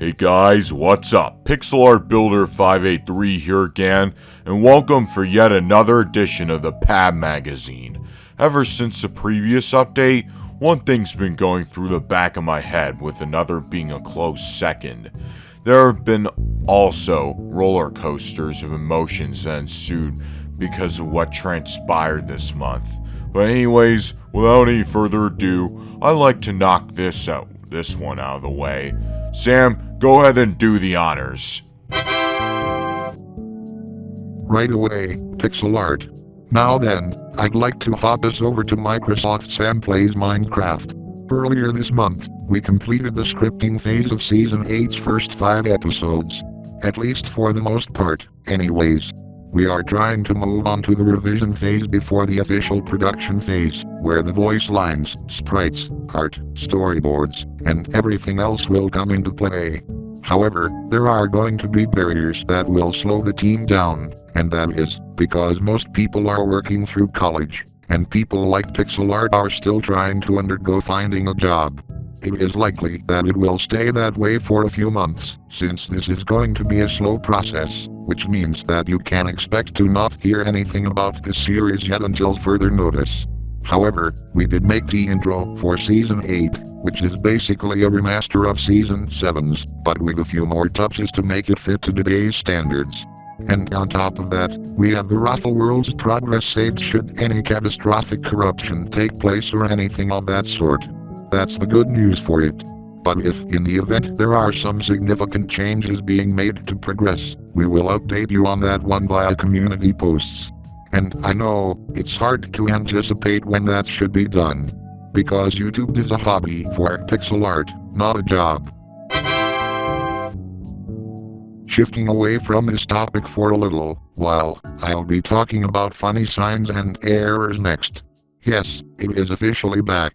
Hey guys, what's up? Pixel Art Builder 583 here again, and welcome for yet another edition of the PAB Magazine. Ever since the previous update, one thing's been going through the back of my head, with another being a close second. There have been also roller coasters of emotions that ensued because of what transpired this month. But anyways, without any further ado, I'd like to knock this one out of the way. Sam, go ahead and do the honors. Right away, pixel art. Now then, I'd like to hop us over to Microsoft Sam Plays Minecraft. Earlier this month, we completed the scripting phase of Season 8's first 5 episodes. At least for the most part, anyways. We are trying to move on to the revision phase before the official production phase, where the voice lines, sprites, art, storyboards, and everything else will come into play. However, there are going to be barriers that will slow the team down, and that is because most people are working through college, and people like pixel art are still trying to undergo finding a job. It is likely that it will stay that way for a few months, since this is going to be a slow process, which means that you can expect to not hear anything about this series yet until further notice. However, we did make the intro for Season 8, which is basically a remaster of Season 7's, but with a few more touches to make it fit to today's standards. And on top of that, we have the Raffle World's progress saved should any catastrophic corruption take place or anything of that sort. That's the good news for it. But if in the event there are some significant changes being made to progress, we will update you on that one via community posts. And I know, it's hard to anticipate when that should be done. Because YouTube is a hobby for pixel art, not a job. Shifting away from this topic for a little while, I'll be talking about funny signs and errors next. Yes, it is officially back.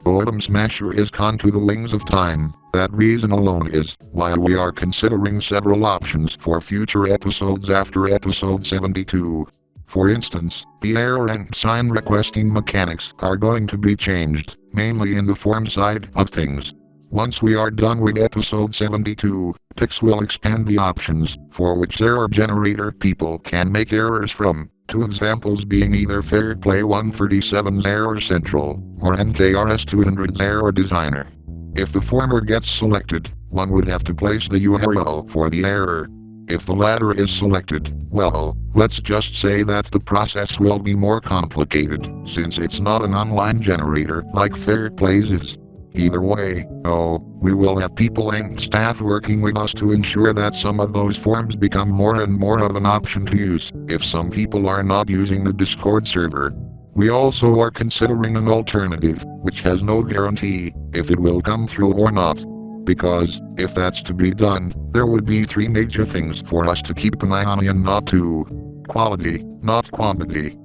Boredom Smasher is gone to the wings of time. That reason alone is why we are considering several options for future episodes after episode 72. For instance, the error and sign requesting mechanics are going to be changed, mainly in the form side of things. Once we are done with episode 72, Pix will expand the options for which error generator people can make errors from. 2 examples being either Fairplay 137's Error Central, or NKRS 200's Error Designer. If the former gets selected, one would have to place the URL for the error. If the latter is selected, well, let's just say that the process will be more complicated, since it's not an online generator like Fairplay's is. Either way, we will have people and staff working with us to ensure that some of those forms become more and more of an option to use, if some people are not using the Discord server. We also are considering an alternative, which has no guarantee if it will come through or not. Because, if that's to be done, there would be 3 major things for us to keep an eye on and not to. Quality, not quantity.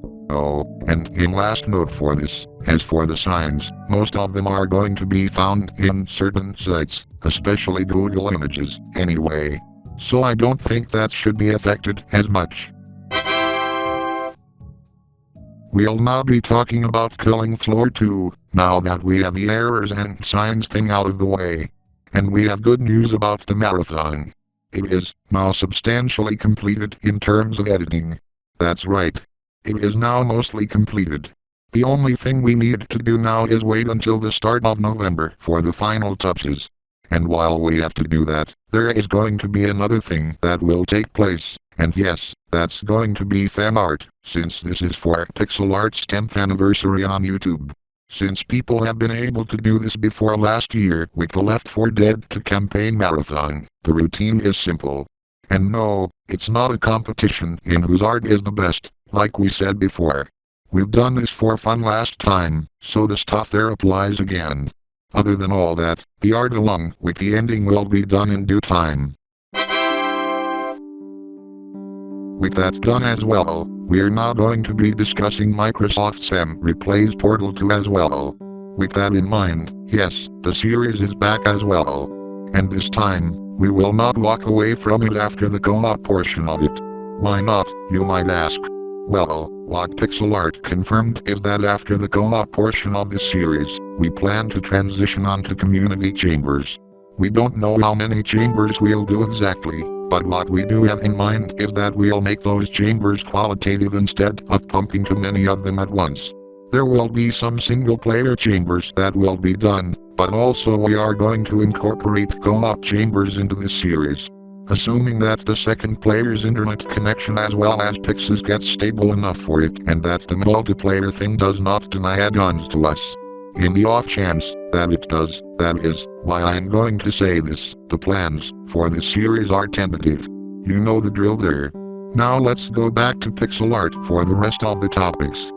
And in last note for this, as for the signs, most of them are going to be found in certain sites, especially Google Images, anyway. So I don't think that should be affected as much. We'll now be talking about Killing Floor 2, now that we have the errors and signs thing out of the way. And we have good news about the marathon. It is now substantially completed in terms of editing. That's right. It is now mostly completed. The only thing we need to do now is wait until the start of November for the final touches. And while we have to do that, there is going to be another thing that will take place. And yes, that's going to be fan art, since this is for Pixel Art's 10th anniversary on YouTube. Since people have been able to do this before last year with the Left 4 Dead 2 campaign marathon, the routine is simple. And no, it's not a competition in whose art is the best. Like we said before, we've done this for fun last time, so the stuff there applies again. Other than all that, the art along with the ending will be done in due time. With that done as well, we're now going to be discussing Microsoft Sam Replays Portal 2 as well. With that in mind, yes, the series is back as well. And this time, we will not walk away from it after the co-op portion of it. Why not, you might ask? Well, what Pixel Art confirmed is that after the co-op portion of this series, we plan to transition on to community chambers. We don't know how many chambers we'll do exactly, but what we do have in mind is that we'll make those chambers qualitative instead of pumping too many of them at once. There will be some single-player chambers that will be done, but also we are going to incorporate co-op chambers into this series. Assuming that the second player's internet connection as well as Pix's gets stable enough for it and that the multiplayer thing does not deny add-ons to us. In the off chance that it does, that is why I am going to say this, the plans for this series are tentative. You know the drill there. Now let's go back to pixel art for the rest of the topics.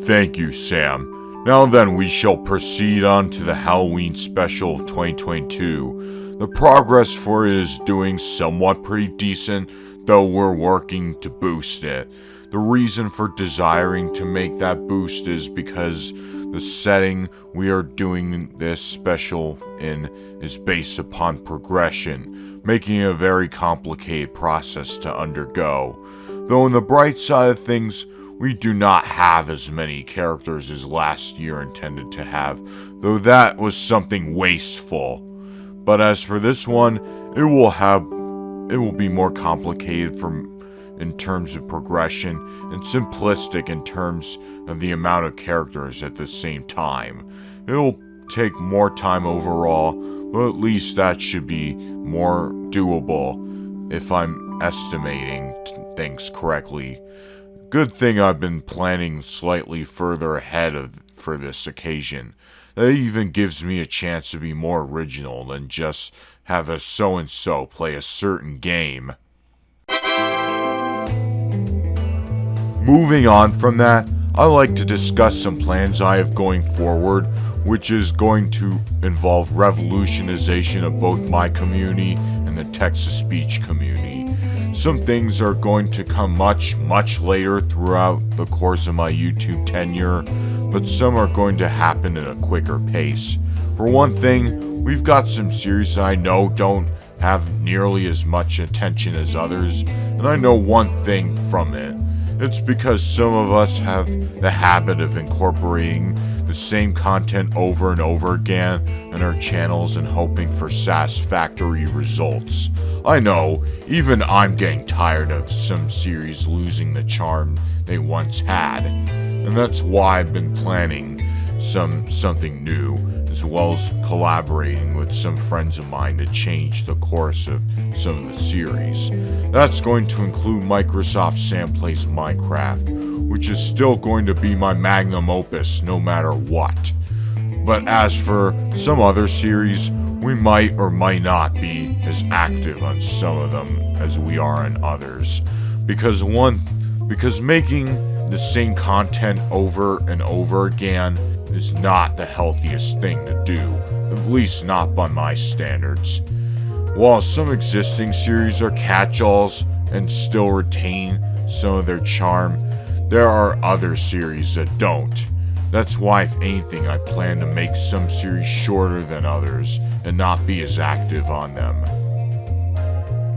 Thank you, Sam. Now then, we shall proceed on to the Halloween special of 2022. The progress for it is doing somewhat pretty decent, though we're working to boost it. The reason for desiring to make that boost is because the setting we are doing this special in is based upon progression, making it a very complicated process to undergo. Though on the bright side of things, we do not have as many characters as last year intended to have, though that was something wasteful. But as for this one, it will be more complicated in terms of progression and simplistic in terms of the amount of characters at the same time. It'll take more time overall, but at least that should be more doable if I'm estimating things correctly. Good thing I've been planning slightly further ahead for this occasion. That even gives me a chance to be more original than just have a so-and-so play a certain game. Moving on from that, I'd like to discuss some plans I have going forward, which is going to involve revolutionization of both my community and the text-to-speech community. Some things are going to come much later throughout the course of my YouTube tenure, but some are going to happen at a quicker pace. For one thing, we've got some series that I know don't have nearly as much attention as others, and I know one thing from it. It's because some of us have the habit of incorporating the same content over and over again in our channels and hoping for satisfactory results. I know, even I'm getting tired of some series losing the charm they once had, and that's why I've been planning something new, as well as collaborating with some friends of mine to change the course of some of the series. That's going to include Microsoft Sam Plays Minecraft, which is still going to be my magnum opus no matter what. But as for some other series, we might or might not be as active on some of them as we are on others. Because making the same content over and over again is not the healthiest thing to do, at least not by my standards. While some existing series are catch-alls and still retain some of their charm, there are other series that don't. That's why, if anything, I plan to make some series shorter than others and not be as active on them.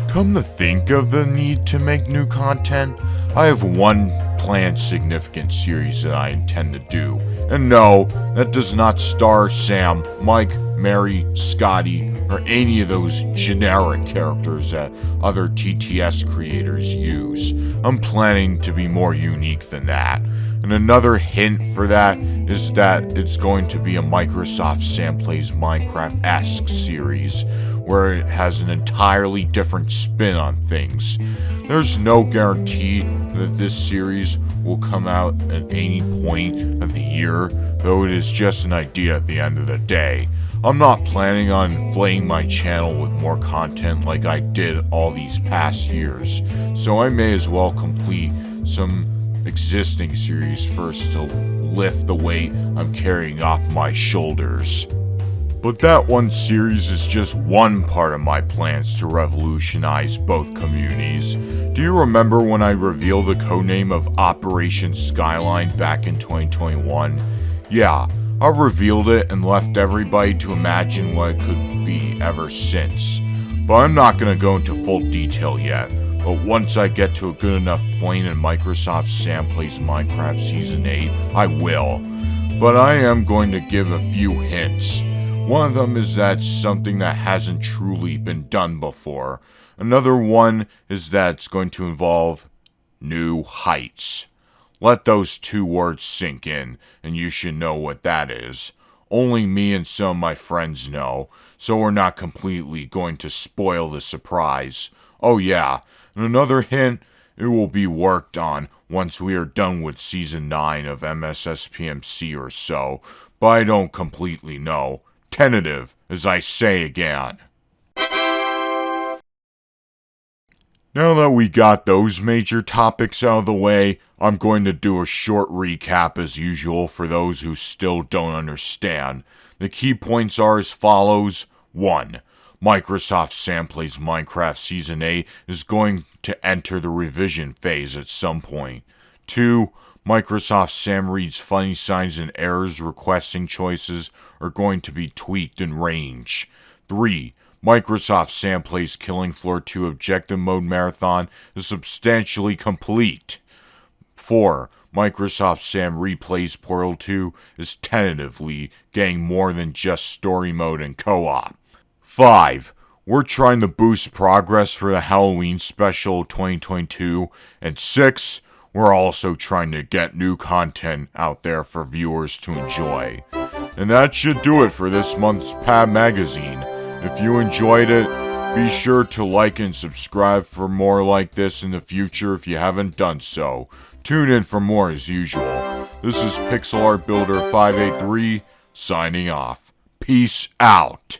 Come to think of the need to make new content, I have one planned significant series that I intend to do. And no, that does not star Sam, Mike, Mary, Scotty, or any of those generic characters that other TTS creators use. I'm planning to be more unique than that. And another hint for that is that it's going to be a Microsoft Sam Plays Minecraft-esque series, where it has an entirely different spin on things. There's no guarantee that this series will come out at any point of the year, though it is just an idea at the end of the day. I'm not planning on inflating my channel with more content like I did all these past years, so I may as well complete some existing series first to lift the weight I'm carrying off my shoulders. But that one series is just one part of my plans to revolutionize both communities. Do you remember when I revealed the codename of Operation Skyline back in 2021? Yeah, I revealed it and left everybody to imagine what it could be ever since. But I'm not going to go into full detail yet. But once I get to a good enough point in Microsoft Sam Plays Minecraft Season 8, I will. but I am going to give a few hints. One of them is that something that hasn't truly been done before. Another one is that it's going to involve new heights. Let those two words sink in, and you should know what that is. Only me and some of my friends know, so we're not completely going to spoil the surprise. Oh yeah, and another hint, it will be worked on once we are done with Season 9 of MSSPMC or so, but I don't completely know. Tentative, as I say again. Now that we got those major topics out of the way, I'm going to do a short recap as usual for those who still don't understand. The key points are as follows. 1. Microsoft Sam Plays Minecraft Season 8 is going to enter the revision phase at some point. 2. Microsoft Sam Reads Funny Signs and Errors requesting choices are going to be tweaked in range. 3. Microsoft Sam Plays Killing Floor 2 Objective Mode Marathon is substantially complete. 4. Microsoft Sam Replays Portal 2 is tentatively getting more than just story mode and co-op. 5. We're trying to boost progress for the Halloween special 2022. And 6. We're also trying to get new content out there for viewers to enjoy. And that should do it for this month's PAB Magazine. If you enjoyed it, be sure to like and subscribe for more like this in the future if you haven't done so. Tune in for more as usual. This is Pixel Art Builder 583 signing off. Peace out.